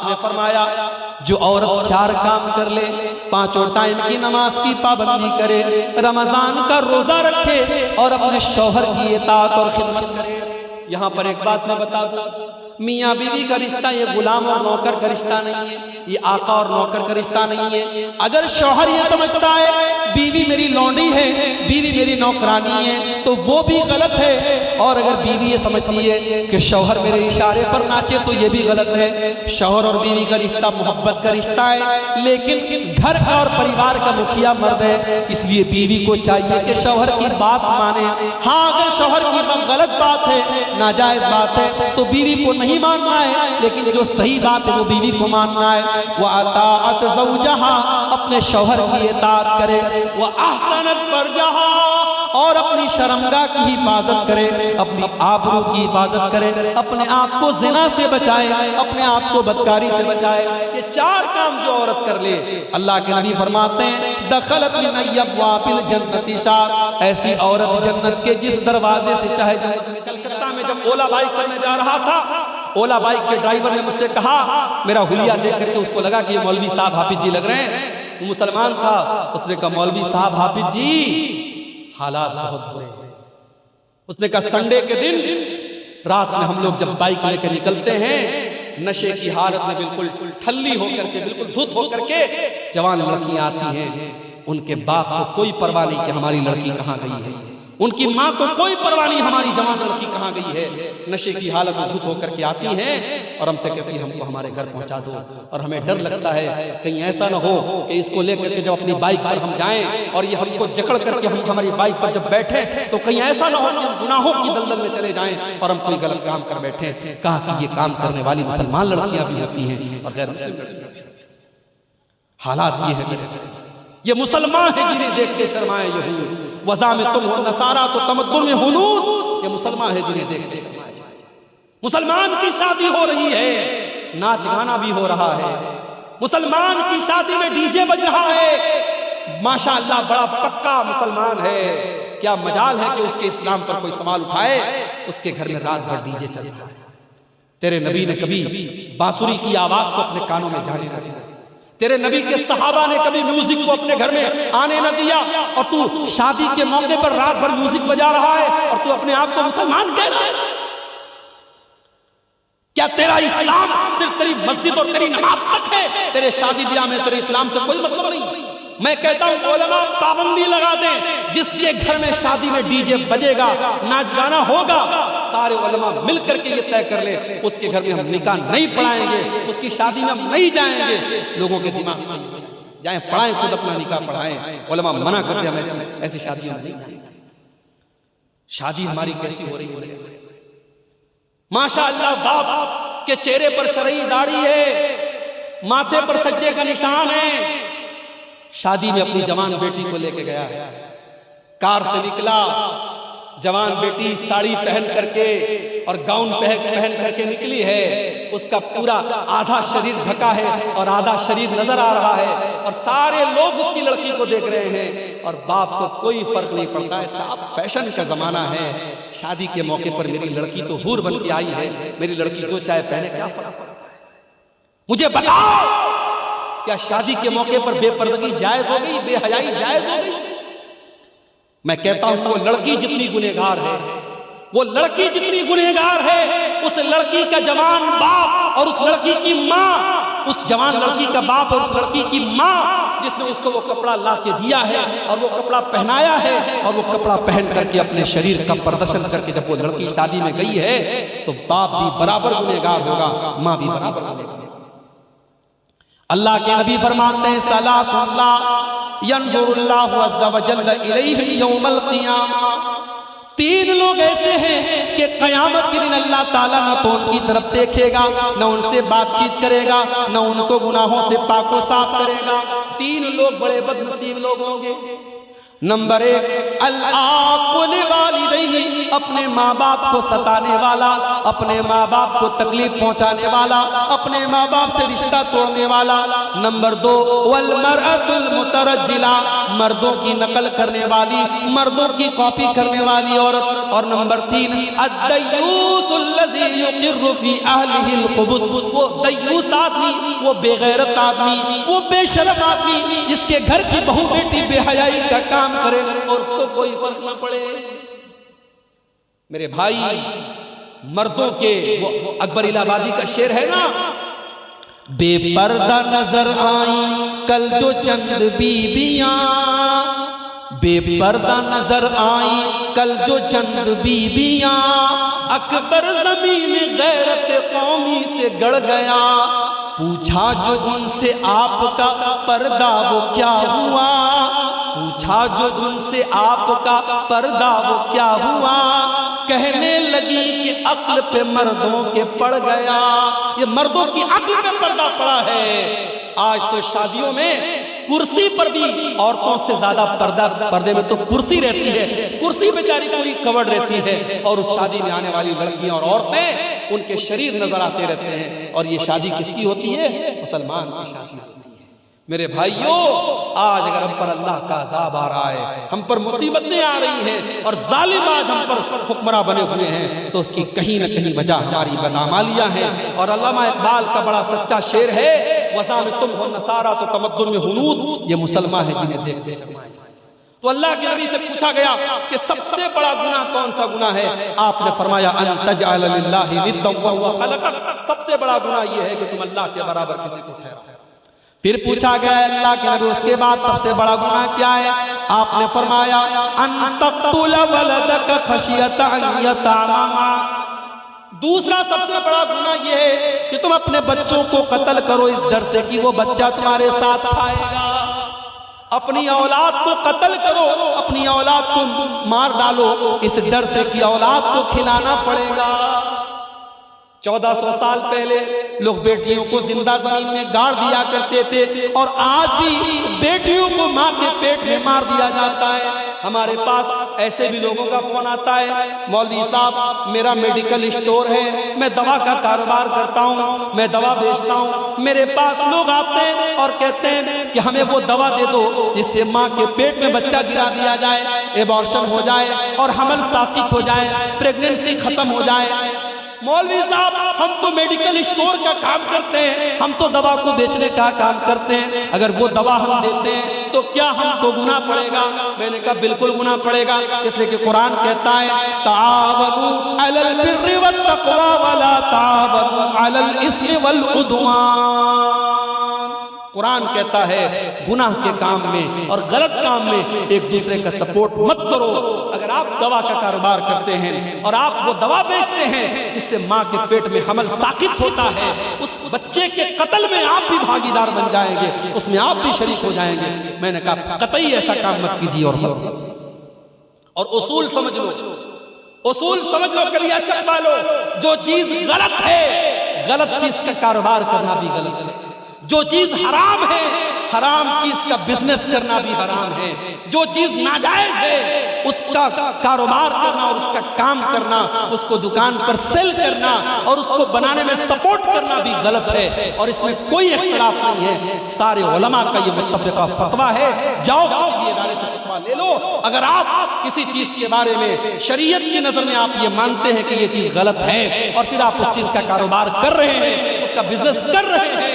آپ نے فرمایا جو عورت 4 کام کر لے، 5 ٹائم کی نماز کی پابندی کرے، رمضان کا روزہ رکھے اور اپنے شوہر کی اطاعت اور خدمت کرے۔ یہاں پر ایک بات میں بتا دوں، میاں بیوی کا رشتہ یہ غلام اور نوکر کا رشتہ نہیں ہے، یہ آقا اور نوکر کا رشتہ نہیں ہے۔ اگر شوہر یہ سمجھتا ہے بیوی میری لونڈی ہے، بیوی میری نوکرانی ہے، تو وہ بھی غلط ہے، اور اگر بیوی یہ سمجھتی ہے کہ شوہر میرے اشارے پر ناچے تو یہ بھی غلط ہے۔ شوہر اور بیوی کا رشتہ محبت کا رشتہ ہے، لیکن گھر کا اور پریوار کا مکھیا مرد ہے، اس لیے بیوی کو چاہیے کہ شوہر کی بات مانے۔ ہاں اگر شوہر کی غلط بات ہے، ناجائز بات ہے، تو بیوی کو نہیں ماننا ہے، لیکن جو صحیح بات ہے وہ بیوی کو ماننا ہے۔ وَأَطَاعَتْ زَوْجَهَا، اپنے شوہر کی اطاعت کرے، وَأَحْسَنَتْ فَرْجَهَا، اور اپنی شرمگاہ کی حفاظت کرے، اپنی آبرو کی حفاظت کرے، اپنے آپ کو زنا سے بچائے، اپنے آپ کو بدکاری سے بچائے۔ یہ 4 کام جو عورت کر لے، اللہ کے نبی فرماتے ہیں دخلت من ابواب الجنت شاء، ایسی عورت جنت کے جس دروازے سے چاہے جائے۔ کلکتہ میں جب اولا بائک پر میں جا رہا تھا، اولا بائک کے ڈرائیور نے مجھ سے کہا، میرا حلیہ دیکھ کر کے اس کو لگا کہ یہ مولوی صاحب حافظ جی لگ رہے ہیں، وہ مسلمان تھا۔ اس نے کہا مولوی صاحب حافظ جی حالات بہت برے ہیں۔ اس نے کہا سنڈے کے دن رات میں ہم لوگ جب بائک لے کے نکلتے ہیں، نشے کی حالت میں بالکل ٹھلی ہو کر کے، بالکل دھت ہو کر کے جوان لڑکیاں آتی ہیں، ان کے باپ کو کوئی پرواہ نہیں کہ ہماری لڑکی کہاں گئی ہے، ان کی ماں کو کوئی پرواہ نہیں ہماری جوان لڑکی کہاں گئی ہے، نشے کی حالت میں دھت ہو کر کے آتی ہیں اور ہم سے کہتی ہیں ہم کو ہمارے گھر پہنچا دو۔ اور ہمیں ڈر لگتا ہے کہیں ایسا نہ ہو کہ اس کو لے کر کے جب اپنی بائک پر ہم جائیں اور یہ ہم کو جکڑ کر کے ہم ہماری بائک پر جب بیٹھیں تو کہیں ایسا نہ ہو کہ ہم گناہوں کی دلدل میں چلے جائیں اور ہم کوئی غلط کام کر بیٹھیں۔ کہا کہ یہ کام کرنے والی مسلمان لڑکیاں بھی ہوتی ہیں اور غیر مسلم لڑکیاں بھی ہوتی ہیں۔ حالات یہ ہے، یہ مسلمان ہیں جنہیں دیکھ کے شرمائے یہود، وَذَا میں تم ہو نصارہ تو تمدن میں ہنود، یہ مسلمان ہیں جنہیں دیکھ کے شرمائے۔ مسلمان کی شادی ہو رہی ہے، ناچ گانا بھی ہو رہا ہے، مسلمان کی شادی میں ڈی جے بج رہا ہے، ماشاءاللہ بڑا پکا مسلمان ہے، کیا مجال ہے کہ اس کے اسلام پر کوئی سوال اٹھائے؟ اس کے گھر میں رات بھر ڈی جے چلتا ہے۔ تیرے نبی نے کبھی بانسری کی آواز کو اپنے کانوں میں جانے نہ دیا، تیرے نبی کے صحابہ نے کبھی میوزک کو اپنے گھر میں آنے نہ دیا، اور تو شادی کے موقع پر رات بھر میوزک بجا رہا ہے اور تو اپنے آپ کو مسلمان کہہ رہا ہے۔ کیا تیرا اسلام صرف تیری مسجد اور تیری نماز تک ہے؟ تیرے شادی بیاہ میں تیرے اسلام سے کوئی مطلب نہیں۔ میں کہتا ہوں علماء پابندی لگا دیں، جس کے گھر میں شادی میں ڈی جے بجے گا، ناچ گانا ہوگا، سارے علماء مل کر کے یہ طے کر لیں اس کے گھر میں ہم نکاح نہیں پڑھائیں گے، اس کی شادی میں ہم نہیں جائیں گے۔ لوگوں کے دماغ سے جائیں پڑھائیں، خود اپنا نکاح پڑھائیں، علماء منع کرتے ہیں ہم ایسی شادیوں میں نہیں جائیں۔ شادی ہماری کیسی ہو رہی ہے؟ ماشاءاللہ باپ کے چہرے پر شرعی داڑھی ہے، ماتھے پر سجدے کا نشان ہے، شادی میں اپنی جوان بیٹی کو لے کے گیا، کار سے نکلا، جوان بیٹی ساڑی پہن کر کے اور گاؤن پہن کر کے نکلی ہے، اس کا پورا آدھا شریر ڈھکا ہے اور آدھا شریر نظر آ رہا ہے، اور سارے لوگ اس کی لڑکی کو دیکھ رہے ہیں، اور باپ کو کوئی فرق نہیں پڑتا ہے۔ صاحب فیشن کا زمانہ ہے، شادی کے موقع پر میری لڑکی تو حور بن کے آئی ہے، میری لڑکی جو چاہے پہنے، کیا فرق پڑتا ہے؟ مجھے بتاؤ کیا شادی کے موقع پر بے پردگی جائز ہو گئی، بے حیائی جائز ہو گئی؟ میں کہتا ہوں وہ لڑکی جتنی گنہگار ہے، وہ لڑکی جتنی گنہگار ہے، اس لڑکی کا جوان باپ اور اس لڑکی کی ماں، اس جوان لڑکی کا باپ اور اس لڑکی کی ماں جس نے اس کو وہ کپڑا لا کے دیا ہے اور وہ کپڑا پہنایا ہے، اور وہ کپڑا پہن کر کے اپنے شریر کا پردرشن کر کے جب وہ لڑکی شادی میں گئی ہے تو باپ بھی برابر گنہگار ہوگا، ماں بھی برابر گنہگار ہوگی۔ اللہ کے نبی فرماتے ہیں ثلاث اللہ ینظر اللہ عز وجل الیہم یوم القیامہ، 3 لوگ ایسے ہیں کہ قیامت کے دن اللہ تعالیٰ نہ تو ان کی طرف دیکھے گا، نہ ان سے بات چیت کرے گا، نہ ان کو گناہوں سے پاک و صاف کرے گا۔ 3 لوگ بڑے بد نصیب لوگ ہوں گے۔ نمبر 1 العاق لوالدیہ، اپنے ماں باپ کو ستانے والا، اپنے ماں باپ کو تکلیف پہنچانے والا، اپنے ماں باپ سے رشتہ توڑنے والا۔ نمبر 2 والمرأة المترجلہ، مردوں کی نقل کرنے والی، مردوں کی کاپی کرنے والی عورت۔ اور نمبر 3 الدیوس الذی یقر فی اہلہ الخبث، وہ دیوس آدمی، وہ بے غیرت آدمی، وہ بے شرف آدمی جس کے گھر کی بہو بیٹی بے حیائی کا کام کرے اور اس کو کوئی فرق نہ پڑے۔ میرے بھائی، مردوں کے وہ اکبر الہ آبادی کا شعر ہے نا، بے پردہ نظر آئیں کل جو چند بیویاں، بے پردہ نظر آئیں کل جو چند بیویاں، اکبر زمین غیرت قومی سے گڑ گیا، پوچھا جو ان سے آپ کا پردہ وہ کیا ہوا، پوچھا جو ان سے آپ کا پردہ وہ کیا ہوا، کہنے لگی کہ عقل پہ مردوں کے پڑ گیا۔ یہ مردوں کی عقل پہ پردہ پڑا ہے۔ آج تو شادیوں میں کرسی پر بھی عورتوں سے زیادہ پردے میں تو کرسی رہتی ہے، کرسی بیچاری پوری کورڈ رہتی ہے، اور اس شادی میں آنے والی لڑکیاں اور عورتیں ان کے شریر نظر آتے رہتے ہیں۔ اور یہ شادی کس کی ہوتی ہے؟ مسلمان کی شادی ہوتی ہے۔ میرے بھائیوں، آج اگر ہم پر اللہ کا عذاب آ رہا ہے، ہم پر مصیبتیں آ رہی ہیں اور ظالم آج ہم پر حکمراں بنے ہوئے ہیں، تو اس کی کہیں نہ کہیں وجہ ہماری بدعمالیاں ہیں۔ اور علامہ اقبال کا بڑا سچا شعر ہے، وَذَا میں تم ہو نصارہ تو تمدن میں ہنود، یہ مسلمان ہیں جنہیں دیکھتے شرمائے۔ تو اللہ کے نبی سے پوچھا گیا کہ سب سے بڑا گناہ کون سا گناہ ہے؟ آپ نے فرمایا ان تجعل للہ ندا وهو خلقک، سب سے بڑا گناہ یہ ہے کہ تم اللہ کے برابر کسی کو ٹھہراؤ۔ پھر پوچھا گیا اللہ کے نبی اس کے بعد سب سے بڑا گناہ کیا ہے؟ آپ نے فرمایا ان تقتل ولدک خشیۃ ان یتعلم، دوسرا سب سے بڑا گناہ یہ ہے کہ تم اپنے بچوں کو قتل کرو اس ڈر سے کہ وہ بچہ تمہارے ساتھ کھائے گا۔ اپنی اولاد کو قتل کرو، اپنی اولاد کو مار ڈالو اس ڈر سے کہ اولاد کو کھلانا پڑے گا۔ 1400 سال پہلے لوگ بیٹیوں کو زندہ زمین میں گاڑ دیا کرتے تھے، اور آج بھی بیٹیوں کو ماں کے پیٹ میں مار دیا جاتا ہے۔ ہمارے پاس ایسے بھی لوگوں کا فون آتا ہے، مولوی صاحب میرا میڈیکل اسٹور ہے، میں دوا کا کاروبار کرتا ہوں، میں دوا بیچتا ہوں، میرے پاس لوگ آتے ہیں اور کہتے ہیں کہ ہمیں وہ دوا دے دو جس سے ماں کے پیٹ میں بچہ گرا دیا جائے، ایبارشن ہو جائے اور حمل ساقط ہو جائے، پریگننسی ختم ہو جائے۔ مولوی صاحب ہم تو میڈیکل اسٹور کا کام کرتے ہیں، ہم تو دوا کو بیچنے کا کام کرتے ہیں، اگر وہ دوا ہم دیتے ہیں تو کیا ہم کو گناہ پڑے گا؟ میں نے کہا بالکل گناہ پڑے گا، اس لیے کہ قرآن کہتا ہے تعاونوا علی البر والتقوی ولا تعاونوا علی الاثم والعدوان۔ قرآن کہتا ہے گناہ کے کام میں اور غلط کام میں ایک دوسرے کا سپورٹ مت کرو۔ اگر آپ دوا کا کاروبار کرتے ہیں اور آپ وہ دوا بیچتے ہیں اس سے ماں کے پیٹ میں حمل ساقط ہوتا ہے، اس بچے کے قتل میں آپ بھی بھاگیدار بن جائیں گے، اس میں آپ بھی شریک ہو جائیں گے۔ میں نے کہا قطعی ایسا کام مت کیجیے اور مت کیجیے۔ اور اصول سمجھ لو، اصول سمجھ لو، کلیہ چکوا لو، جو چیز غلط ہے، غلط چیز کا کاروبار کرنا بھی غلط ہے۔ جو چیز حرام ہے، حرام چیز کا بزنس کرنا بھی حرام ہے۔ جو چیز ناجائز ہے اس کا کاروبار کرنا اور اس کا کام کرنا، اس کو دکان پر سیل کرنا اور اس کو بنانے میں سپورٹ کرنا بھی غلط ہے، اور اس میں کوئی اختلاف نہیں ہے۔ سارے علماء کا یہ متفقہ فتویٰ ہے، جاؤ کسی ادارے سے فتویٰ لے لو۔ اگر آپ کسی چیز کے بارے میں شریعت کی نظر میں آپ یہ مانتے ہیں کہ یہ چیز غلط ہے اور پھر آپ اس چیز کا کاروبار کر رہے ہیں، اس کا بزنس کر رہے ہیں،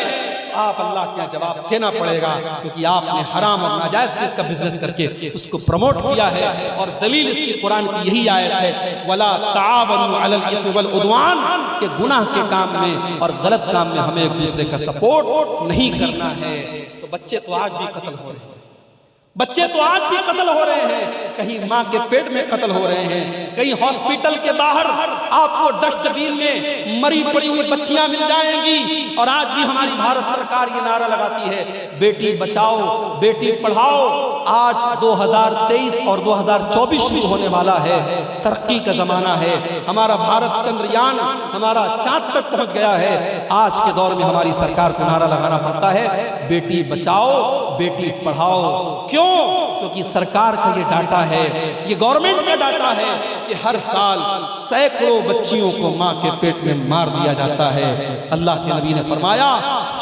آپ اللہ کے جواب دینا پڑے گا، کیونکہ آپ نے حرام اور ناجائز چیز کا بزنس کر کے اس کو پروموٹ کیا ہے۔ اور دلیل اس کی قرآن کی یہی آیت ہے وَلَا تَعَاوَنُوا عَلَى الْإِثْمِ وَالْعُدْوَانِ، کہ گناہ کے کام میں اور غلط کام میں ہمیں ایک دوسرے کا سپورٹ نہیں کرنا ہے۔ تو بچے تو آج بھی قتل ہو رہے ہیں، بچے تو آج بھی قتل ہو رہے ہیں، کہیں ماں کے پیٹ میں قتل ہو رہے ہیں، کہیں ہاسپٹل کے باہر آپ کو ڈسٹ بین میں مری پڑی ہوئی بچیاں مل جائیں گی۔ اور آج بھی ہماری بھارت سرکار یہ نعرہ لگاتی ہے بیٹی بچاؤ بیٹی پڑھاؤ۔ آج 2023 اور 2024 شروع ہونے والا ہے، ترقی کا زمانہ ہے، ہمارا بھارت چندریان ہمارا چاند تک پہنچ گیا ہے۔ آج کے دور میں ہماری سرکار کو نعرہ لگانا پڑتا ہے بیٹی بچاؤ بیٹی پڑھاؤ۔ کیوں؟ کیوں؟ کیونکہ سرکار کا یہ ڈاٹا ہے، یہ گورنمنٹ کا ڈاٹا ہے کہ ہر سال سینکڑوں بچیوں کو ماں کے پیٹ میں مار دیا جاتا ہے۔ اللہ کے نبی نے فرمایا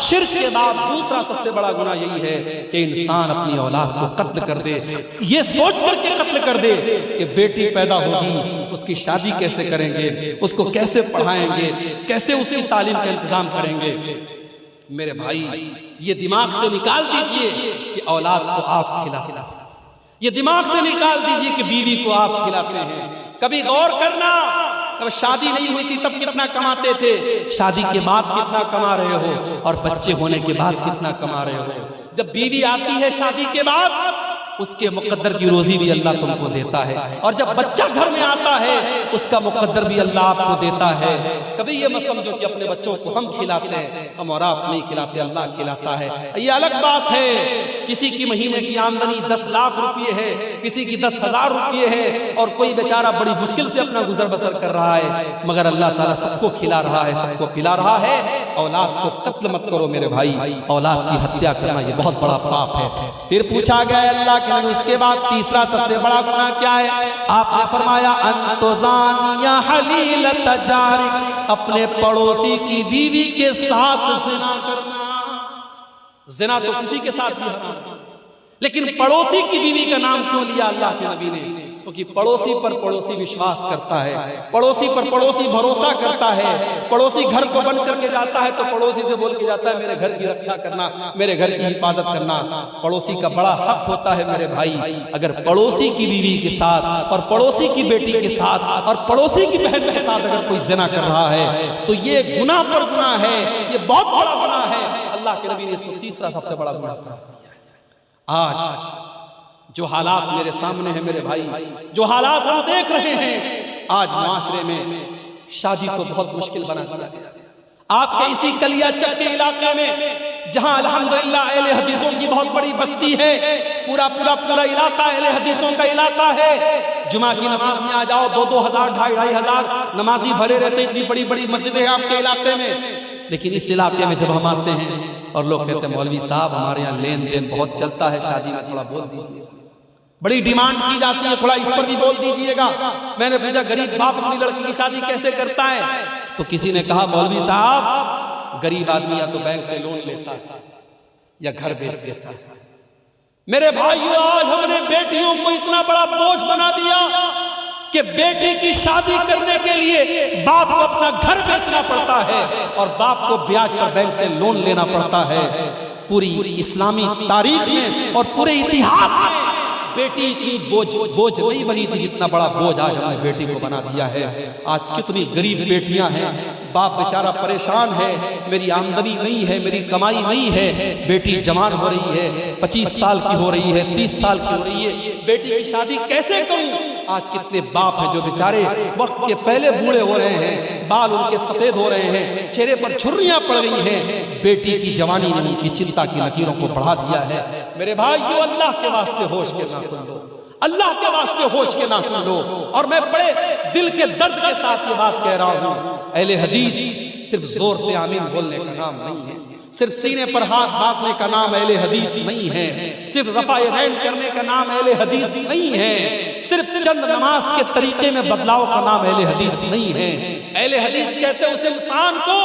شرک کے بعد دوسرا سب سے بڑا گناہ یہی ہے کہ انسان اپنی اولاد کو قتل کر دے، یہ سوچ کر کے قتل کر دے کہ بیٹی پیدا ہوگی، اس کی شادی کیسے کریں گے، اس کو کیسے پڑھائیں گے، کیسے اس کی تعلیم کا انتظام کریں گے۔ میرے بھائی یہ دماغ سے نکال دیجئے کہ اولاد کو آپ کھلاتے ہیں، یہ دماغ سے نکال دیجئے کہ بیوی کو آپ کھلاتے ہیں۔ کبھی غور کرنا، جب شادی نہیں ہوئی تھی تب کتنا کماتے تھے، شادی کے بعد کتنا کما رہے ہو، اور بچے ہونے کے بعد کتنا کما رہے ہو۔ جب بیوی آتی ہے شادی کے بعد، اس کے مقدر کی روزی بھی اللہ تم کو دیتا ہے، اور جب بچہ گھر میں آتا ہے اس کا مقدر بھی اللہ آپ کو دیتا ہے۔ کبھی یہ مت سمجھو کہ اپنے بچوں کو ہم کھلاتے ہیں، ہم اور آپ نہیں کھلاتے، اللہ کھلاتا ہے۔ یہ الگ بات ہے، کسی کی مہینے کی آمدنی 10 لاکھ روپے ہے، کسی کی 10,000 روپے ہے، اور کوئی بیچارہ بڑی مشکل سے اپنا گزر بسر کر رہا ہے، مگر اللہ تعالیٰ سب کو کھلا رہا ہے، سب کو پلا رہا ہے۔ اولاد کو قتل مت کرو میرے بھائی، اولاد کی ہتیا کرنا یہ بہت بڑا پاپ ہے۔ پھر پوچھا گیا اللہ کے نبی اس کے بعد تیسرا سب سے بڑا گناہ کیا ہے؟ آپ نے فرمایا ان تزانی حلیلۃ جارک، اپنے پڑوسی کی بیوی کے ساتھ زنا کرنا۔ زنا تو کسی کے ساتھ بھی حرام، لیکن پڑوسی کی بیوی کا نام کیوں لیا اللہ کے نبی نے؟ کیونکہ پڑوسی پر پڑوسی وشواس کرتا ہے، پڑوسی پر پڑوسی بھروسہ کرتا ہے، پڑوسی گھر کو بند کر کے جاتا ہے تو پڑوسی سے بول کے جاتا ہے میرے گھر کی رکھا کرنا، میرے گھر کی حفاظت کرنا۔ پڑوسی کا بڑا حق ہوتا ہے میرے بھائی، اگر پڑوسی کی بیوی کے ساتھ اور پڑوسی کی بیٹی کے ساتھ اور پڑوسی کی بہن کے ساتھ اگر کوئی زنا کر رہا ہے تو یہ گناہ پر گناہ ہے، یہ بہت بڑا گناہ ہے۔ اللہ کے نبی نے اس کو تیسرا سب سے بڑا گناہ قرار دیا ہے۔ آج جو حالات میرے سامنے ہیں میرے بھائی، جو حالات ہم دیکھ رہے ہیں، آج معاشرے میں شادی کو بہت مشکل بنا دیا گیا۔ آپ کے اسی کلیا چک کے علاقے میں جہاں الحمدللہ اہل حدیثوں کی بہت بڑی بستی ہے، پورا علاقہ اہل حدیثوں کا علاقہ ہے، جمعہ کی نماز میں آ جاؤ 2-2 ہزار 2,500 نمازی بھرے رہتے، اتنی بڑی بڑی مسجدیں ہیں آپ کے علاقے میں۔ لیکن اس علاقے میں جب ہم آتے ہیں اور لوگ کہتے ہیں مولوی صاحب ہمارے یہاں لین دین بہت چلتا ہے، شادی میں تھوڑا بول دیجیے، بڑی ڈیمانڈ کی جاتی ہے، تھوڑا اس پر بھی بول دیجئے گا۔ میں نے پوچھا غریب باپ اپنی لڑکی کی شادی کیسے کرتا ہے؟ تو کسی نے کہا مولوی صاحب غریب آدمی یا تو بینک سے لون لیتا ہے یا گھر بیچ دیتا ہے۔ میرے بھائیو آج ہم نے بیٹیوں کو اتنا بڑا بوجھ بنا دیا کہ بیٹی کی شادی کرنے کے لیے باپ کو اپنا گھر بیچنا پڑتا ہے اور باپ کو بیاج پر بینک سے لون لینا پڑتا ہے۔ پوری اسلامی تاریخ میں اور پورے اتہاس میں بیٹی اتنی بوجھ نہیں بنی تھی جتنا بڑا بوجھ آج ہم نے بیٹی کو بنا دیا ہے۔ آج کتنی غریب بیٹیاں ہیں، باپ بیچارہ پریشان ہے، میری آمدنی نہیں ہے، میری کمائی نہیں ہے، بیٹی جوان ہو رہی ہے، 25 سال کی ہو رہی ہے، 30 سال کی ہو رہی ہے، بیٹی کی شادی کیسے کروں؟ آج کتنے باپ ہیں جو بیچارے وقت کے پہلے بوڑھے ہو رہے ہیں، بال ان کے سفید ہو رہے ہیں، چہرے پر جھریاں پڑ گئی ہیں، بیٹی کی جوانی نے ان کی چنتا کی لکیروں کو بڑھا دیا ہے۔ میرے بھائیو اللہ کے واسطے ہوش کے ناخن لو، اللہ کے واسطے ہوش کے ناخن لو۔ اور میں بڑے دل کے درد کے ساتھ یہ بات کہہ رہا ہوں، اہل حدیث صرف زور سے آمین بولنے کا نام نہیں ہے، صرف سینے پر ہاتھ باندھنے کا نام اہل حدیث نہیں ہے، صرف رفع یدین کرنے کا نام اہل حدیث نہیں ہے، صرف چند نماز کے طریقے میں بدلاؤ کا نام اہل حدیث نہیں ہے۔ اہل حدیث کہتے ہیں اس انسان کو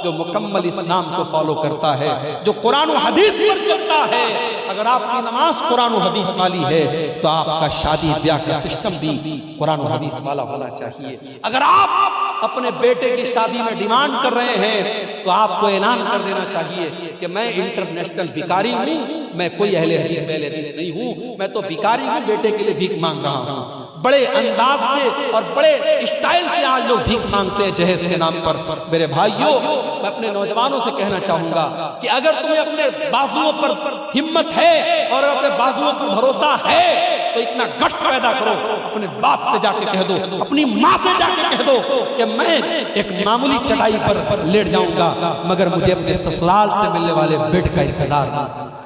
جو مکمل اسلام کو فالو کرتا ہے، جو قرآن و حدیث پر چلتا ہے۔ اگر آپ کی نماز قرآن و حدیث والی ہے تو آپ کا شادی بیاہ کا سسٹم بھی قرآن و حدیث والا ہونا چاہیے۔ اگر آپ اپنے بیٹے کی شادی میں ڈیمانڈ کر رہے ہیں تو آپ کو اعلان کر دینا چاہیے کہ میں انٹرنیشنل بھکاری ہوں، میں کوئی اہل حدیث نہیں ہوں، میں تو بھکاری ہوں، بیٹے کے لیے بھیک مانگ رہا ہوں۔ بڑے انداز سے اور بڑے اسٹائل سے آج لوگ بھیک مانگتے ہیں جہیز کے نام پر۔ میرے بھائیوں میں اپنے نوجوانوں سے کہنا چاہوں گا کہ اگر تمہیں اپنے بازوؤں پر ہمت ہے اور اپنے بازوؤں پر بھروسہ ہے تو اتنا گٹس پیدا کرو، اپنے باپ سے جا کے کہہ دو، اپنی ماں سے جا کے کہہ دو کہ میں ایک معمولی چٹائی پر لیٹ جاؤں گا مگر مجھے اپنے سسرال سے ملنے والے بیڈ کا انتظار نہیں،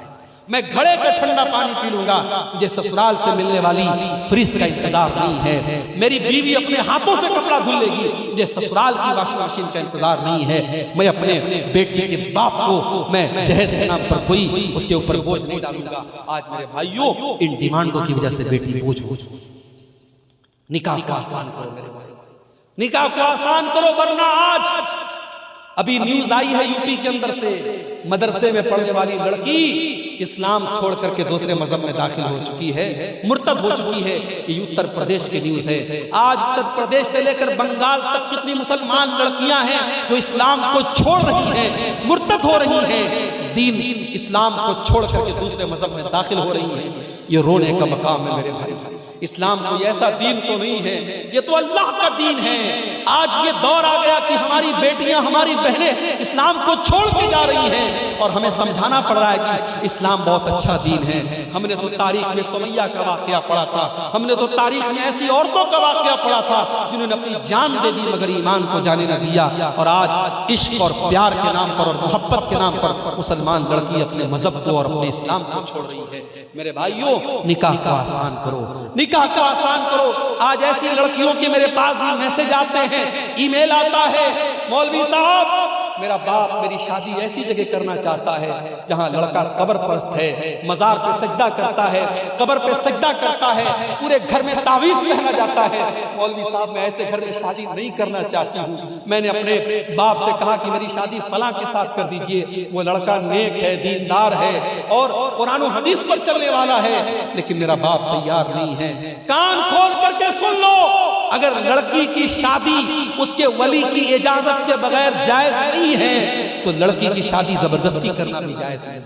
میں گھڑے کا ٹھنڈا پانی پی لوں گا، مجھے سسرال سے ملنے والی فریز کا انتظار نہیں ہے، میری بیوی اپنے ہاتھوں سے کپڑا دھل لے گی، مجھے سسرال کی واشنگ مشین کا انتظار نہیں ہے، میں اپنے بیٹی کے باپ کو میں جہیز کے نام پر کوئی اس کے اوپر بوجھ نہیں ڈالوں گا۔ آج میرے بھائیوں ان ڈیمانڈوں کی وجہ سے بیٹی بوجھ ہو۔ نکاح کو آسان کرو میرے بھائی، نکاح کو آسان کرو، ورنہ آج ابھی نیوز آئی ہے یو پی کے اندر سے، مدرسے میں پڑھنے والی لڑکی اسلام چھوڑ کر کے دوسرے مذہب میں داخل ہو چکی ہے، مرتد ہو چکی ہے۔ یہ اتر پردیش کی نیوز ہے۔ آج اتر پردیش سے لے کر بنگال تک کتنی مسلمان لڑکیاں ہیں جو اسلام کو چھوڑ رہی ہیں، مرتد ہو رہی ہیں، دین اسلام کو چھوڑ کر کے دوسرے مذہب میں داخل ہو رہی ہیں۔ یہ رونے کا مقام ہے میرے بھائی۔ اسلام کوئی ایسا دین تو نہیں ہے، یہ تو اللہ کا دین ہے۔ آج یہ دور آ گیا کہ ہماری بیٹیاں، ہماری بہنیں اسلام کو چھوڑ کے جا رہی ہیں اور ہمیں سمجھانا پڑ رہا ہے کہ اسلام بہت اچھا دین ہے۔ ہم نے تو تاریخ میں سمیہ کا واقعہ پڑھا تھا، ہم نے تو تاریخ میں ایسی عورتوں کا واقعہ پڑھا تھا جنہوں نے اپنی جان دے دی مگر ایمان کو جانے نہ دیا، اور آج عشق اور پیار کے نام پر اور محبت کے نام پر مسلمان لڑکی اپنے مذہب کو اور اپنے اسلام کو چھوڑ رہی ہے۔ میرے بھائیوں نکاح کو آسان کرو، نکاح کو آسان کرو۔ آج ایسی لڑکیوں کے میرے پاس بھی میسج آتے ہیں، ای میل آتا ہے، مولوی صاحب میرا باپ میری شادی ایسی جگہ کرنا چاہتا ہے جہاں لڑکا قبر پرست ہے، مزار پہ سجدہ کرتا ہے، قبر پہ سجدہ کرتا ہے، پورے گھر میں تعویذ پہنا جاتا ہے۔ مولوی صاحب میں ایسے گھر میں شادی نہیں کرنا چاہتی ہوں، میں نے اپنے باپ سے کہا کہ میری شادی فلاں کے ساتھ کر دیجئے، وہ لڑکا نیک ہے، دیندار ہے اور قرآن و حدیث پر چلنے والا ہے، لیکن میرا باپ تیار نہیں ہے۔ کان کھول کر کے سن لو، اگر لڑکی کی شادی اس کے ولی کی اجازت کے بغیر جائز نہیں ہے تو لڑکی کی شادی زبردستی کرنا بھی جائز ہے۔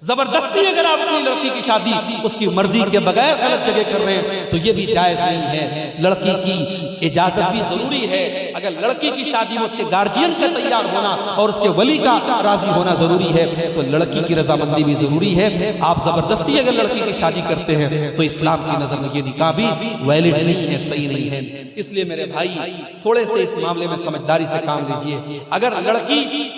زبردستی اگر آپ اپنی لڑکی کی شادی اس کی مرضی کے بغیر غلط جگہ کر رہے ہیں تو یہ بھی جائز نہیں ہے۔ لڑکی کی اجازت بھی ضروری ہے۔ اگر لڑکی کی شادی میں اس کے گارجین کا تیار ہونا اور اس کے ولی کا راضی ہونا ضروری ہے تو لڑکی کی رضامندی بھی ضروری ہے۔ آپ زبردستی اگر لڑکی کی شادی کرتے ہیں تو اسلام کی نظر میں یہ نکاح بھی ویلڈ نہیں ہے، صحیح نہیں ہے۔ اس لیے میرے بھائی تھوڑے سے اس معاملے میں سمجھداری سے کام لیجئے۔ اگر لڑکی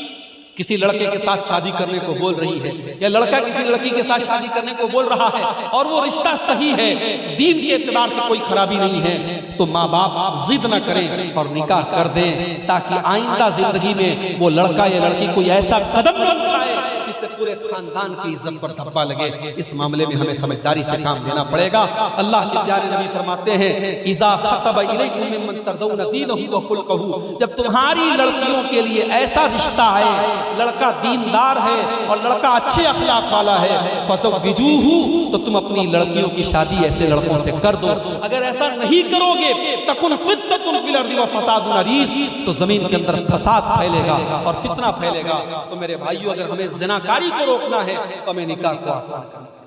کسی لڑکے کے ساتھ شادی کرنے کو بول رہی ہے یا لڑکا کسی لڑکی کے ساتھ شادی کرنے کو بول رہا ہے اور وہ رشتہ صحیح ہے، دین کے اعتبار سے کوئی خرابی نہیں ہے، تو ماں باپ ضد نہ کریں اور نکاح کر دیں تاکہ آئندہ زندگی میں وہ لڑکا یا لڑکی کوئی ایسا قدم نہ اٹھائے جس سے پورے خاندان کی عزت پر دھبا لگے۔ اس معاملے میں ہمیں سمجھداری سے کام لینا پڑے گا۔ اللہ کے پیارے نبی فرماتے ہیں اذا خطب الیکم ممن ترضون دینہ وخلقہ، جب تمہاری لڑکیوں کے لیے ایسا رشتہ آئے، لڑکا دیندار ہے اور لڑکا اچھے اخلاق والا ہے، فزوجوہ، تو تم اپنی لڑکیوں کی شادی ایسے لڑکوں سے کر دو۔ اگر ایسا نہیں کرو گے تکن فتنۃ فی الارض وفساد عریض، تو زمین کے اندر فساد پھیلے گا اور فتنہ پھیلے گا۔ تو میرے بھائیو اگر ہمیں زناکاری کو روکنا ہے تو ہمیں نکاح کو آسان کرنا ہے۔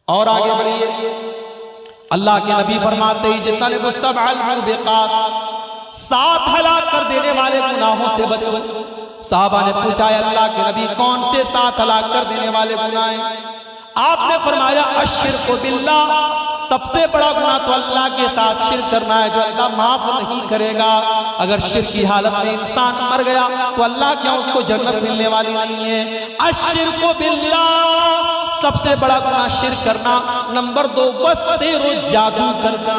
اور آگے بڑھیے، اللہ کے نبی فرماتے ہیں اجتنبوا السبع الموبقات، 7 ہلاک کر دینے والے گناہوں سے بچو۔ صحابہ نے پوچھا ہے اللہ کے نبی کون سے 7 ہلاک کر دینے والے گناہ ہیں؟ آپ نے فرمایا الشرک باللہ، سب سے بڑا گناہ تو اللہ کے ساتھ شرک کرنا ہے جو اللہ معاف نہیں کرے گا۔ اگر شرک کی حالت میں انسان مر گیا تو اللہ کیا اس کو جنت ملنے والی نہیں ہے؟ الشرک باللہ، سب سے بڑا گناہ شرک کرنا۔ نمبر 2 والسحر، جادو کرنا۔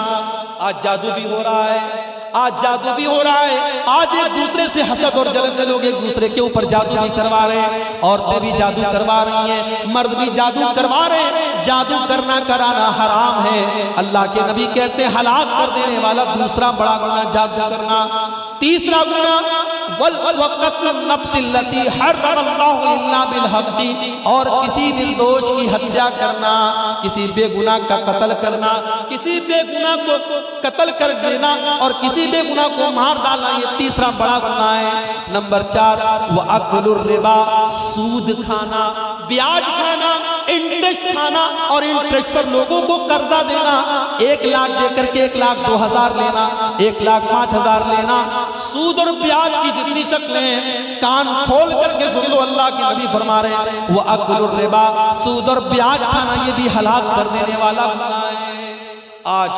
آج جادو بھی ہو رہا ہے، آج جادو بھی ہو رہا ہے، آج ایک دوسرے سے حسد اور جلن میں لوگ ایک دوسرے کے اوپر جادو بھی کروا رہے ہیں، عورتیں بھی جادو کروا رہی ہیں، مرد بھی جادو کروا رہے ہیں۔ جادو کرنا کرانا حرام ہے۔ اللہ کے نبی کہتے ہیں ہلاک کر دینے والا دوسرا بڑا گناہ جادو کرنا۔ تیسرا گناہ وَقَتْلُ النَّفْسِ الَّتِي حَرَّمَ اللَّهُ إِلَّا بِالْحَقِّ، اور کسی نردوش کی ہتیا کرنا، کسی بے گناہ کا قتل کرنا، کسی بے گناہ کو قتل کر دینا اور کسی بے گناہ کو مار ڈالنا، یہ تیسرا بڑا گناہ ہے۔ نمبر 4 وَأَكْلُ الرِّبَا، سود کھانا، بیاج کھانا، انٹرسٹ کھانا اور انٹرسٹ پر لوگوں کو قرضہ دینا، 1 لاکھ دے کر کے 1,02,000 لینا، 1,05,000 لینا، سود اور بیاج کی جتنی شکلیں ہیں کان کھول کر کے سن لو، اللہ کے نبی فرما رہے ہیں وَأَكْلُ الرِّبَا، سود اور بیاج کھانا یہ بھی ہلاک کر دینے والا گناہ ہے۔ آج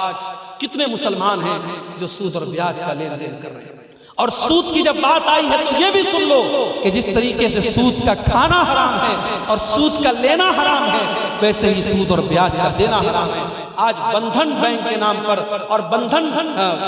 کتنے مسلمان ہیں جو سود اور بیاج کا لین دین کر رہے ہیں، اور سود کی جب بات آئی ہے تو یہ بھی سن لو کہ جس طریقے سے سود کا کھانا حرام ہے اور سود کا لینا حرام ہے، ویسے ہی سود اور بیاج کا دینا حرام ہے۔ آج بندھن بینک کے نام پر اور بندھن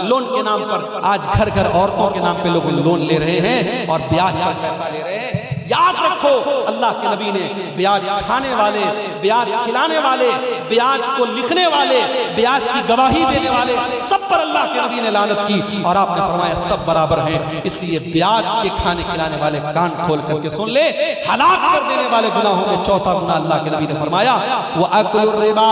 لون کے نام پر آج گھر گھر عورتوں کے نام پہ لوگ لون لے رہے ہیں اور بیاج پر پیسہ لے رہے ہیں۔ یاد رکھو اللہ کے نبی نے بیاج کھانے والے، بیاج کھلانے والے، بیاج کو لکھنے والے، بیاج کی گواہی دینے والے سب پر اللہ کے نبی نے لعنت کی، اور آپ نے فرمایا سب برابر ہیں۔ اس لیے بیاج کے کھانے کھلانے والے کان کھول کر کے سن لے، ہلاک کر دینے والے گناہوں میں چوتھا گناہ اللہ کے نبی نے فرمایا وَأَكْلُ الرِّبَا،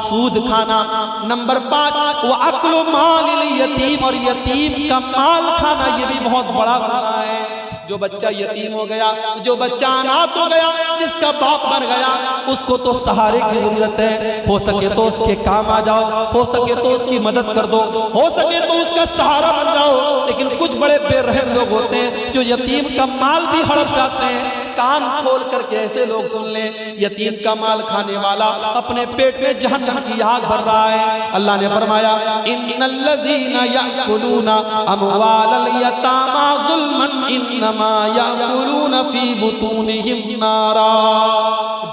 سود کھانا۔ نمبر 5 وَأَكْلُ مَالِ الْيَتِيمِ، اور یتیم کا مال کھانا، یہ بھی بہت بڑا گناہ ہے۔ جو بچہ یتیم ہو گیا، جو بچہ اناتھ ہو گیا، جس کا باپ مر گیا، اس کو تو سہارے کی ضرورت ہے، ہو سکے تو اس کے کام آ جاؤ، ہو سکے تو اس کی مدد کر دو، ہو سکے تو اس کا سہارا بن جاؤ۔ لیکن کچھ بڑے بے رحم لوگ ہوتے ہیں جو یتیم کا مال بھی ہڑپ جاتے ہیں۔ کان کھول کر کے ایسے لوگ سن لیں، یتیم کا مال کھانے والا اپنے پیٹ میں جہنم کی آگ بھر رہا ہے۔ اللہ نے فرمایا ان الذین یأکلون اموال الیتامی ظلما انما یأکلون فی بطونہم نارا،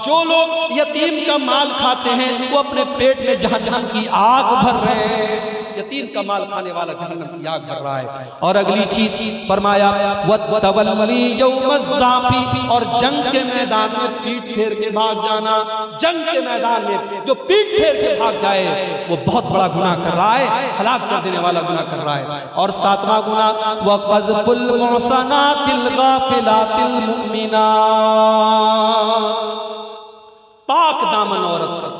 جو لوگ یتیم کا مال کھاتے ہیں وہ اپنے پیٹ میں جہنم کی آگ بھر رہے ہیں۔ یتیم کا مال کھانے والا جہنم کی آگ بھر رہا ہے۔ اور اگلی چیز فرمایا وَالتَّوَلِّي يَوْمَ الزَّحْفِ، اور جنگ کے میدان میں پیٹ پھیر کے بھاگ جانا۔ جنگ کے میدان میں جو پیٹ پھیر کے بھاگ جائے وہ بہت بڑا گناہ کر رہا ہے، ہلاک کر دینے والا گناہ کر رہا ہے۔ اور 7واں گناہ وَقَذْفُ الْمُحْصَنَاتِ الْغَافِلَاتِ الْمُؤْمِنَاتِ، پاک دامن عورت پر،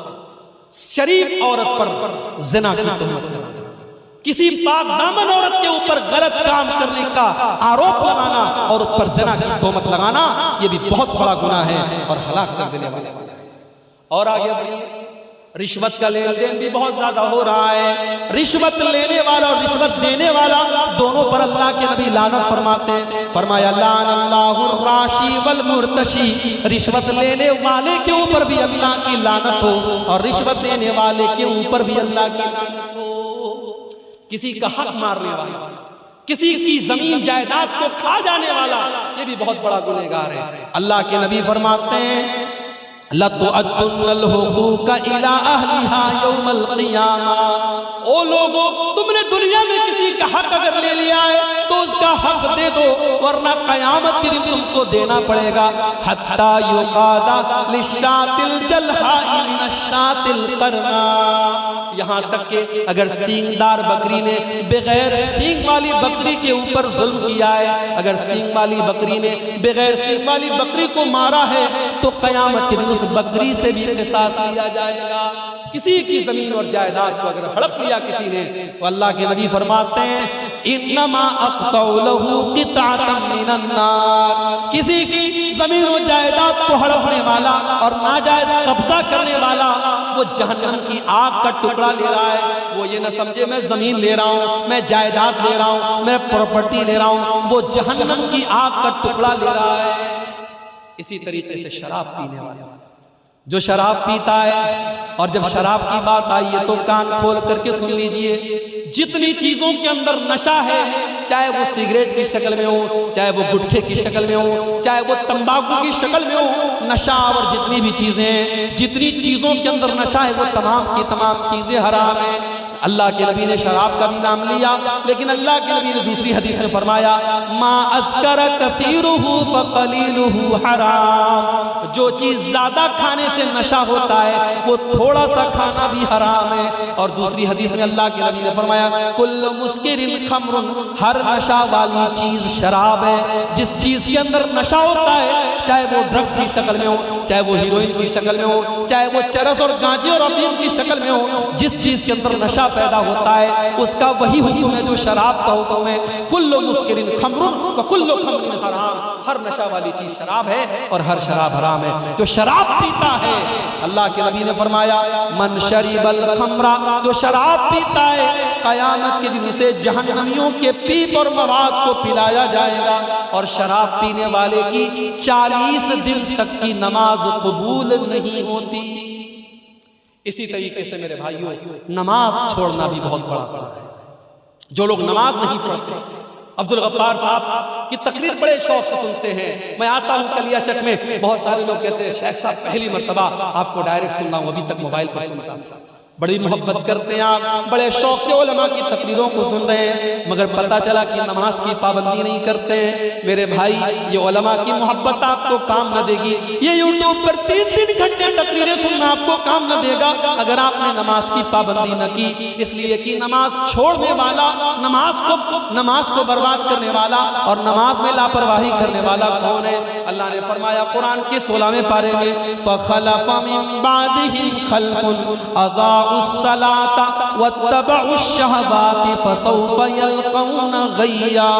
شریف عورت پر زنا کی تہمت کرنا، کسی پاک دامن عورت کے اوپر غلط کام کرنے کا آروپ لگانا اور اس پر زنا کی تہمت لگانا، یہ بھی بہت بڑا گناہ ہے اور ہلاک کر دینے والا ہے۔ اور آگے بڑھیے، رشوت کا لین دین بھی بہت زیادہ ہو رہا ہے۔ رشوت لینے والا اور رشوت دینے والا دونوں پر اللہ کے نبی لعنت فرماتے ہیں۔ فرمایا لعن اللہ الراشی والمرتشی، رشوت لینے والے کے اوپر بھی اللہ کی لعنت ہو اور رشوت دینے والے کے اوپر بھی اللہ کی لعنت ہو۔ کسی کا حق مارنے والا، کسی کی زمین جائیداد کو کھا جانے والا، یہ بھی بہت بڑا گنہگار ہے۔ اللہ کے نبی فرماتے ہیں لَتُؤَدُّنَّ الْحُقُوقَ إِلَىٰ أَهْلِهَا يَوْمَ الْقِيَامَةِ، او لوگو تم نے دنیا میں کسی کا حق اگر لے لیا ہے تو اس کا حق دے دو، ورنہ قیامت کے دن تم کو دینا پڑے گا۔ حَتَّى يُقَادَ لِلشَّاةِ الْجَلْحَاءِ مِنَ الشَّاةِ الْقَرْنَاءِ، یہاں تک کہ اگر سینگ دار بکری نے بغیر سینگ والی بکری کے اوپر ظلم کیا ہے، اگر سینگ والی بکری نے بغیر سینگ والی بکری کو مارا ہے تو قیامت کے دن اس بکری سے بھی قصاص لیا جائے گا۔ کسی کی زمین اور جائیداد کو اگر ہڑپ لیا کسی نے تو اللہ کے نبی فرماتے ہیں انما اقطع له قطعة من النار، کسی کی زمین و جائیداد کو ہڑپنے والا اور ناجائز قبضہ کرنے والا وہ جہنم کی آگ کا ٹکڑا لے رہا ہے۔ وہ یہ نہ سمجھے میں زمین لے رہا ہوں، میں جائیداد لے رہا ہوں، میں پراپرٹی لے رہا ہوں، وہ جہنم کی آگ کا ٹکڑا لے رہا ہے۔ اسی طریقے سے شراب پینے والا، جو شراب پیتا ہے، اور جب شراب کی بات آئی ہے تو کان کھول کر کے سن لیجئے، جتنی چیزوں کے اندر نشہ ہے، چاہے وہ سگریٹ کی شکل میں ہو، چاہے وہ گٹکے کی شکل میں ہو، چاہے وہ تمباکو کی شکل میں ہو، نشہ اور جتنی بھی چیزیں ہیں، جتنی چیزوں کے اندر نشہ ہے وہ تمام کی تمام چیزیں حرام ہیں۔ اللہ کے نبی نے شراب کا بھی نام لیا، لیکن اللہ کے نبی نے دوسری حدیث میں فرمایا ما اسکر کثیرہ فقلیلہ حرام، جو چیز زیادہ کھانے سے نشہ ہوتا ہے وہ تھوڑا سا کھانا بھی حرام ہے۔ اور دوسری حدیث میں اللہ کے نبی نے فرمایا کل مسکر خمر، ہر نشہ والی چیز شراب ہے۔ جس چیز کے اندر نشہ ہوتا ہے، چاہے وہ ڈرگز کی شکل میں ہو، چاہے وہ ہیروئن کی شکل میں ہو، چاہے وہ چرس اور گانجے اور افیم کی شکل میں ہو، جس چیز کے اندر نشہ پیدا ہوتا ہے اس کا وہی حکم ہے جو شراب کا حکم ہے۔ کل مسکر خمر وکل خمر حرام، ہر نشہ والی چیز شراب ہے اور ہر شراب حرام ہے۔ جو شراب پیتا ہے، اللہ کے نبی نے فرمایا من شرب الخمر، جو شراب پیتا ہے قیامت کے دن اسے جہنمیوں کے پیپ اور مواد کو پلایا جائے گا، اور شراب پینے والے کی 40 دن تک کی نماز قبول نہیں ہوتی۔ اسی طریقے سے میرے بھائیوں، نماز چھوڑنا بھی بہت بڑا ہے۔ جو لوگ نماز نہیں پڑھتے عبدالغفار صاحب کی تقریر بڑے شوق سے سنتے ہیں. میں آتا ہوں کلیا چک میں، بہت سارے لوگ کہتے ہیں شیخ صاحب پہلی مرتبہ آپ کو ڈائریکٹ سن رہا ہوں، ابھی تک موبائل پر سنتا ہوں. بڑی محبت کرتے ہیں آپ، بڑے شوق سے علماء کی تقریروں کو سن رہے ہیں، مگر پتہ چلا کہ نماز کی پابندی نہیں کرتے ہیں. میرے بھائی، یہ علماء کی محبت آپ کو کام نہ دے گی. یہ یوٹیوب پر 3 گھنٹے تقریریں سننا آپ کو کام نہ دے گا اگر آپ نے نماز کی پابندی نہ کی. اس لیے کہ نماز چھوڑنے والا، نماز کو برباد کرنے والا اور نماز میں لاپرواہی کرنے والا کون ہے؟ اللہ نے فرمایا قرآن کے 16ویں پارے میں، فَخَلَفَ مِن بَعْدِهِمْ خَلْفٌ أَضَاعُوا الصَّلَاةَ وَاتَّبَعُوا الشَّهَوَاتِ فَسَوْفَ يَلْقَوْنَ غَيًّا.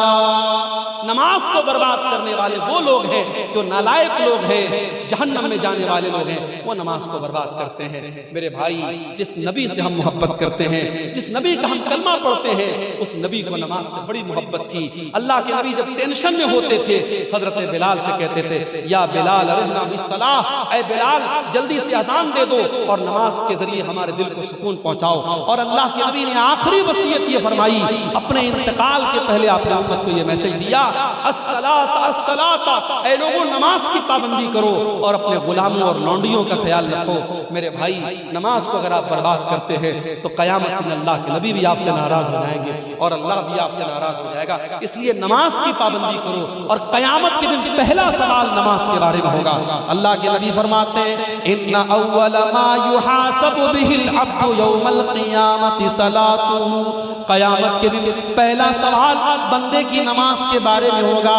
نماز کو برباد کرنے والے وہ لوگ ہیں جو نالائق لوگ ہیں، جہنم میں جانے والے لوگ ہیں، وہ نماز کو برباد کرتے ہیں. میرے بھائی، جس نبی سے ہم محبت کرتے ہیں، جس نبی کا ہم کلمہ پڑھتے ہیں، اس نبی کو نماز سے بڑی محبت تھی. اللہ کے نبی جب ٹینشن میں ہوتے تھے، حضرت بلال سے کہتے تھے، یا بلال ارحنا بالصلاۃ، اے بلال جلدی سے اذان دے دو اور نماز کے ذریعے ہمارے دل کو سکون پہنچاؤ. اور اللہ کے نبی نے آخری وصیت یہ فرمائی، اپنے انتقال کے پہلے آپ نے امت کو یہ میسج دیا، الصلاۃ الصلاۃ، اے لوگوں نماز کی پابندی کرو اور اپنے غلاموں اور لونڈیوں کا خیال رکھو. میرے بھائی، نماز کو اگر آپ برباد کرتے ہیں تو قیامت کے دن اللہ کے نبی بھی آپ سے ناراض ہو جائیں گے اور اللہ بھی آپ سے ناراض ہو جائے گا. اس لیے نماز کی پابندی کرو. اور قیامت کے دن پہلا سوال نماز کے بارے میں ہوگا. اللہ کے نبی فرماتے ہیں، ان اول ما يحاسب به العبد يوم القیامت صلاته. قیامت کے دن پہلا سوال بندے کی نماز کے بارے میں ہوگا.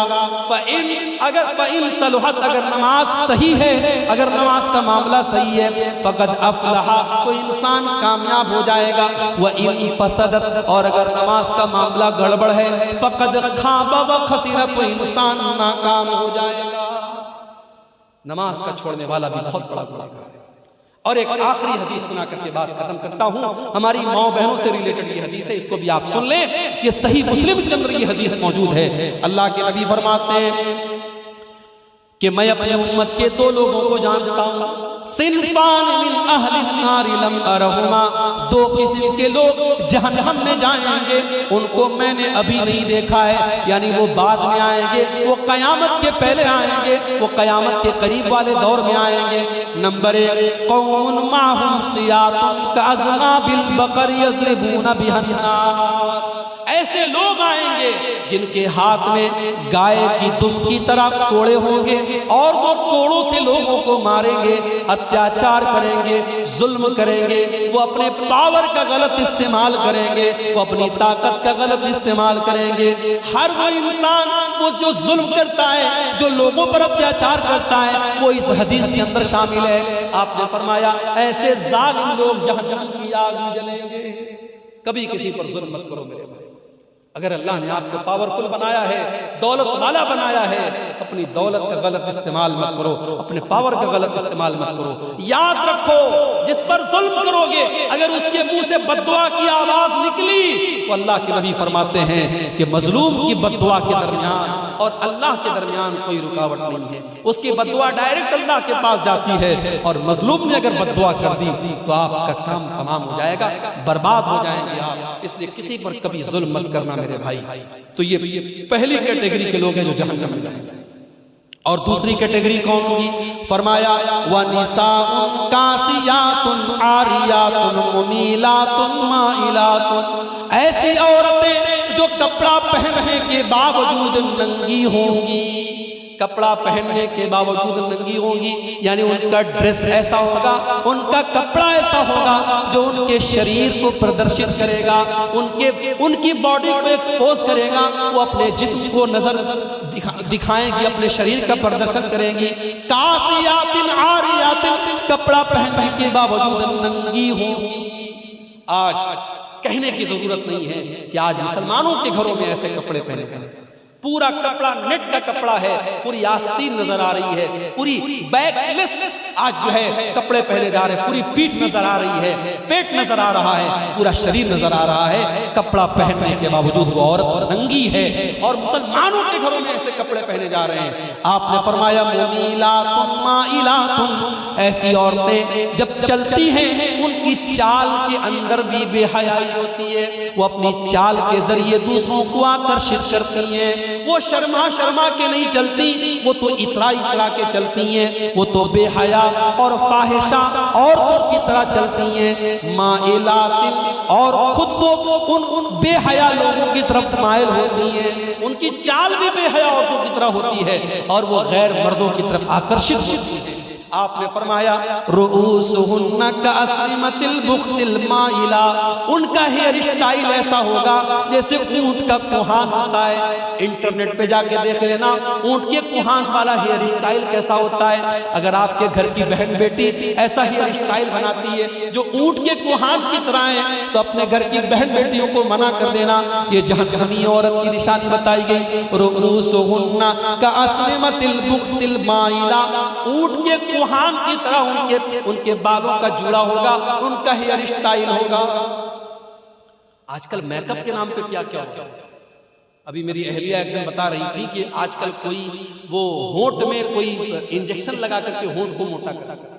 فَإِن صلحت، اگر نماز صحیح ہے، اگر نماز کا معاملہ صحیح ہے، فقد افلح، تو انسان کامیاب ہو جائے گا. وَإِن فسدت، اور اگر نماز کا معاملہ گڑبڑ ہے، فقد خاب وخسر، تو انسان ناکام ہو جائے گا. نماز کا چھوڑنے والا بھی بہت بڑا گناہ ہے. اور ایک آخری حدیث سنا کر کے بات ختم کرتا ہوں. ہماری ماں بہنوں سے ریلیٹڈ یہ حدیث ہے، اس کو بھی آپ سن لیں. یہ صحیح مسلم کے اندر یہ حدیث موجود ہے. اللہ کے نبی فرماتے ہیں کہ میں اپنی امت کے 2 لوگوں کو جانتا ہوں، صنفان من اہل النار لم ارہما، 2 قسم کے لوگ جہنم میں جائیں گے، ان کو میں نے ابھی نہیں دیکھا ہے. یعنی وہ بعد میں آئیں گے، وہ قیامت کے پہلے آئیں گے، وہ قیامت کے قریب والے دور میں آئیں گے. نمبر 1، قوم معہم سیاط کاذناب البقر یضربون بها الناس. ایسے لوگ آئیں گے جن کے ہاتھ میں گائے کی دم کی طرح کوڑے ہوں گے اور وہ کوڑوں سے لوگوں کو ماریں گے، اتیاچار کریں گے، ظلم کریں گے. وہ اپنے پاور کا غلط استعمال کریں گے، وہ اپنی طاقت کا غلط استعمال کریں گے. ہر وہ انسان وہ جو ظلم کرتا ہے، جو لوگوں پر اتیاچار کرتا ہے، وہ اس حدیث کے اندر شامل ہے. آپ نے فرمایا ایسے ظالم لوگ جہنم کی آگ میں جلیں گے. کبھی کسی پر ظلم مت کرو میرے بھائی. اگر اللہ نے آپ کو پاورفل بنایا ہے، دولت والا بنایا ہے، اپنی دولت کا غلط استعمال مت کرو، اپنے پاور کا غلط استعمال مت کرو. یاد رکھو، جس پر ظلم کرو گے اگر اس کے منہ سے بد دعا کی آواز نکلی تو اللہ کے نبی فرماتے ہیں کہ مظلوم کی بد دعا کے درمیان اور اللہ کے درمیان کوئی رکاوٹ نہیں ہے. اس کی بد دعا ڈائریکٹ اللہ کے پاس جاتی ہے، اور مظلوم نے اگر بد دعا کر دی تو آپ کا کام تمام ہو جائے گا، برباد ہو جائیں گے آپ. اس لیے کسی پر کبھی ظلم مت کرنا میرے بھائی. تو یہ پہلی کیٹیگری کے لوگ ہیں جو جہنم میں جائیں گے. اور دوسری کیٹیگری کون ہوگی؟ فرمایا وَنِسَاءٌ كَاسِيَاتٌ عَارِيَاتٌ مُمِيلَاتٌ مَائِلَاتٌ. ایسی عورتیں جو کپڑا پہننے کے باوجود ننگی ہوں گی، کپڑا پہننے کے باوجود ننگی ہوں گی. یعنی ان کا ڈریس ایسا ہوگا، ان کا کپڑا ایسا ہوگا جو ان کے شریر کو پردرشت کرے گا، ان کی باڈی کو ایکسپوز کرے گا. وہ اپنے جسم کو نظر دکھائیں گی، اپنے شریر کا پردرشن کریں گی. کاسیات عاریات، کپڑا پہننے کے باوجود ننگی ہوں گی. آج کہنے کی ضرورت نہیں ہے کہ آج مسلمانوں کے گھروں میں ایسے کپڑے پہنے گئے. پورا کپڑا نیٹ کا کپڑا ہے، پوری آستین نظر آ رہی ہے، پوری بیک لیس آج جو ہے کپڑے پہنے جا رہے ہیں، پوری پیٹھ نظر آ رہی ہے، پیٹ نظر آ رہا ہے، پورا شریر نظر آ رہا ہے. کپڑا پہننے کے باوجود وہ عورت ننگی ہے، اور مسلمانوں کے گھروں میں ایسے کپڑے پہنے جا رہے ہیں. آپ نے فرمایا ممیلات مائلات، ایسی عورتیں جب چلتی ہیں ان کی چال کے اندر بھی بے حیائی ہوتی ہے، وہ اپنی چال کے ذریعے دوسروں کو آکرشت کرتی ہیں، وہ شرما شرما کے نہیں چلتی، وہ تو اترا اترا کے چلتی ہیں، وہ تو بے حیا اور فاحشہ عورتوں کی طرح چلتی ہیں، مائلات، اور خود کو ان بے حیا لوگوں کی طرف مائل ہوتی ہیں، ان کی چال بھی بے حیا عورتوں کی طرح ہوتی ہے اور وہ غیر مردوں کی طرف آکرشت ہوتی ہے۔ آپ نے فرمایا رؤوسہن کاسنمۃ البخت المائلہ، ان کا ہیئر اسٹائل ایسا ہوگا جیسے اونٹ کا کوہان ہوتا ہے۔ انٹرنیٹ پہ جا کے دیکھ لینا اونٹ کے کوہان والا ہیئر اسٹائل کیسا ہوتا ہے۔ اگر آپ کے گھر کی بہن بیٹی ایسا ہیئر اسٹائل بناتی ہے جو اونٹ کے کوہان کی طرح ہے تو اپنے گھر کی بہن بیٹیوں کو منع کر دینا، یہ جہنمی عورت کی نشانی بتائی گئی۔ رؤوسہن کاسنمۃ البخت المائلہ، اونٹ کے کوہان کی طرح ان کے بالوں کا جوڑا ہوگا، ان کا ہیئر اسٹائل ہوگا۔ آج کل میک اپ کے نام پہ کیا کیا ہوگا؟ ابھی میری اہلیہ ایک دن بتا رہی تھی کہ آج کل کوئی وہ ہونٹ میں کوئی انجیکشن لگا کر کے ہونٹ کو موٹا کرتا ہے،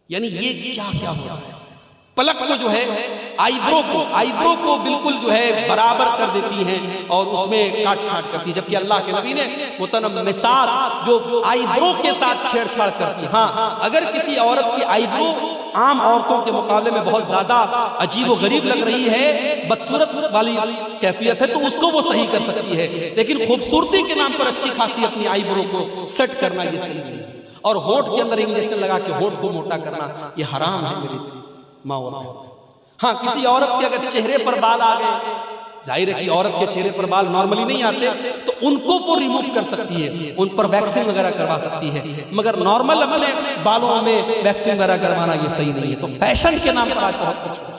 یعنی یہ کیا کیا ہو رہا ہے۔ پلک کو جو ہے آئی برو کو بالکل جو ہے برابر کر دیتی ہیں اور اس میں کاٹ چھاٹ کرتی ہے، جبکہ اللہ کے نبی نے متنمسات جو آئی برو کے ساتھ چھیڑ چھاڑ کرتی۔ ہاں اگر کسی عورت کی آئی برو عام عورتوں کے مقابلے میں بہت زیادہ عجیب و غریب لگ رہی ہے، بدصورت والی کیفیت ہے، تو اس کو وہ صحیح کر سکتی ہے، لیکن خوبصورتی کے نام پر اچھی خاصی اپنی آئی برو کو سیٹ کرنا یہ صحیح نہیں ہے، اور ہونٹ کے اندر انجیکشن لگا کے ہونٹ کو موٹا کرنا یہ حرام ہے میری ماں اور بہن۔ ہاں کسی عورت کے اگر چہرے پر بال آ گئے، ظاہر ہے کہ عورت کے چہرے پر بال نارملی نہیں آتے تو ان کو وہ ریموو کر سکتی ہے، ان پر ویکسنگ وغیرہ کروا سکتی ہے، مگر نارمل اپنے بالوں میں ویکسنگ وغیرہ کروانا یہ صحیح نہیں ہے۔ تو فیشن کے نام پر آج بہت کچھ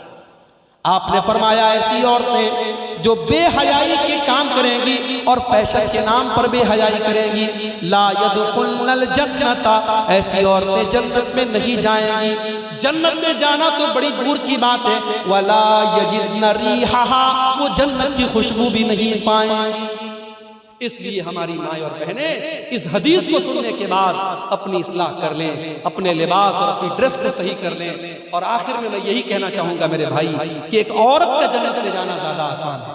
آپ نے فرمایا ایسی عورتیں جو بے حیائی کے کام کریں گی اور فیشن کے نام پر بے حیائی کریں گی، لا يدخلن الجنت، ایسی عورتیں جنت میں نہیں جائیں گی۔ جنت میں جانا تو بڑی دور کی بات ہے، ولا یجدن ریحھا، وہ جنت کی خوشبو بھی نہیں پائیں گی۔ اس لیے ہماری مائیں اور بہنیں اس حدیث کو سننے کے بعد اپنی اصلاح کر لیں، اپنے لباس اور اپنی ڈریس کو صحیح کر لیں۔ اور آخر میں یہی کہنا چاہوں گا میرے بھائی کہ ایک عورت کا جنت میں جانا زیادہ آسان ہے۔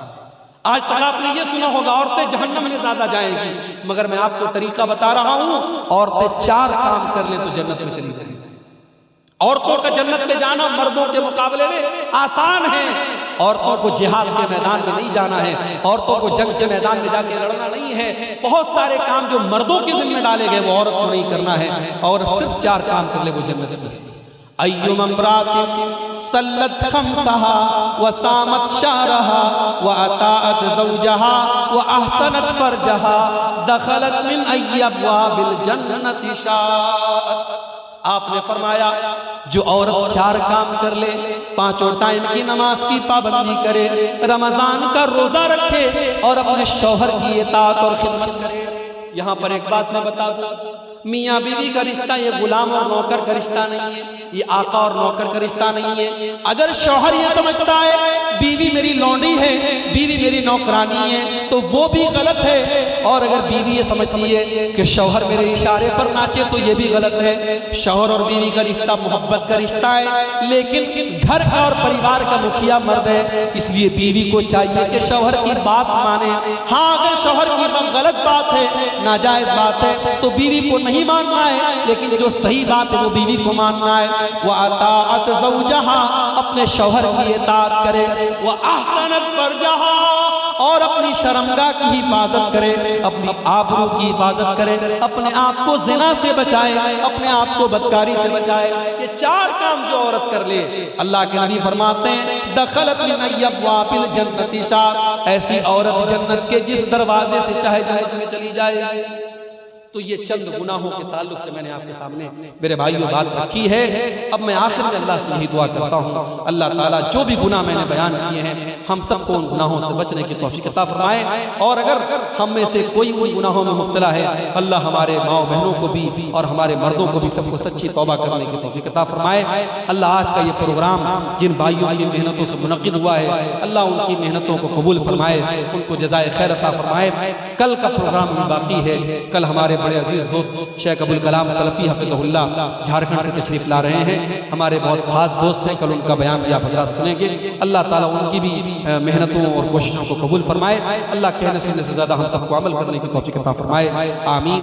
آج تک آپ نے یہ سنا ہوگا عورتیں جہنم میں زیادہ جائیں گی، مگر میں آپ کو طریقہ بتا رہا ہوں، عورتیں 4 کام کر لیں تو جنت میں چلی جائیں گی۔ عورتوں کا جنت میں جانا مردوں کے مقابلے میں آسان ہے۔ عورتوں کو جہاد کے میدان میں نہیں جانا ہے، عورتوں کو جنگ کے میدان میں جا کے لڑنا نہیں ہے۔ بہت سارے کام جو مردوں کے ذمہ ڈالے گئے وہ عورت کو نہیں کرنا ہے، اور صرف 4 کام کر لے وہ جنت میں۔ ایما امرأة صلت خمسها وصامت شهرها وأطاعت زوجها وأحسنت فرجها دخلت من أي أبواب الجنة شاءت۔ آپ نے فرمایا جو عورت 4 کام کر لے، 5 ٹائم کی نماز کی پابندی کرے، رمضان کا روزہ رکھے اور اپنے شوہر کی اطاعت اور خدمت کرے۔ یہاں پر ایک بات میں بتا دوں، میاں بیوی کا رشتہ یہ غلام اور نوکر کا رشتہ نہیں ہے، یہ آقا اور نوکر کا رشتہ نہیں ہے۔ اگر شوہر یہ سمجھتا ہے بیوی میری لونڈی ہے، بیوی میری نوکرانی ہے، تو وہ بھی غلط ہے، اور اگر بیوی یہ سمجھتی ہے کہ شوہر میرے اشارے پر ناچے تو یہ بھی غلط ہے۔ شوہر اور بیوی کا رشتہ محبت کا رشتہ ہے، لیکن گھر کا اور پریوار کا مکھیا مرد ہے، اس لیے بیوی کو چاہیے کہ شوہر کی بات مانے۔ ہاں اگر شوہر کی غلط بات ہے، ناجائز بات ہے، تو بیوی کو نہیں ماننا ہے، لیکن جو صحیح بات ہے وہ بیوی کو ماننا ہے۔ وَأَطَاعَتْ زَوْجَهَا، اپنے شوہر کی اطاعت کرے، وَأَحْسَنَتْ فَرْجَهَا، اور اپنی شرمگاہ کی حفاظت کرے، اپنی آبرو کی حفاظت کرے، اپنے آپ کو زنا سے بچائے، اپنے آپ کو بدکاری سے بچائے۔ یہ 4 کام جو عورت کر لے، اللہ کے نبی فرماتے ہیں دخلت من أي أبواب الجنة شاءت، ایسی عورت جنت کے جس دروازے سے چاہے جنت میں چلی جائے۔ تو یہ چند گناہوں کے تعلق سے میں نے آپ کے سامنے میرے بھائیوں بات رکھی ہے۔ اب میں آخر میں اللہ سے یہی دعا کرتا ہوں، اللہ تعالیٰ جو بھی گناہ میں نے بیان کیے ہیں ہم سب کو ان گناہوں سے بچنے کی توفیق عطا فرمائے، اور اگر ہم میں سے کوئی ان گناہوں میں مبتلا ہے اللہ ہمارے ماں بہنوں کو بھی اور ہمارے مردوں کو بھی سب کو سچی توبہ کرنے کی توفیق عطا فرمائے۔ اللہ آج کا یہ پروگرام جن بھائیوں کی محنتوں سے منعقد ہوا ہے اللہ ان کی محنتوں کو قبول فرمائے، ان کو جزائے خیر عطا فرمائے۔ کل کا پروگرام بھی باقی ہے، کل ہمارے بڑے عزیز دوست شیخ ابوالکلام سلفی حفظہ اللہ جھارکھنڈ سے تشریف لا رہے ہیں، ہمارے بہت خاص دوست ہیں، کل ان کا بیان بھی آپ حضرات سنیں گے۔ اللہ تعالیٰ ان کی بھی محنتوں اور کوششوں کو قبول فرمائے، اللہ کہنے سننے سے زیادہ ہم سب کو عمل کرنے کی توفیق عطا فرمائے، آمین۔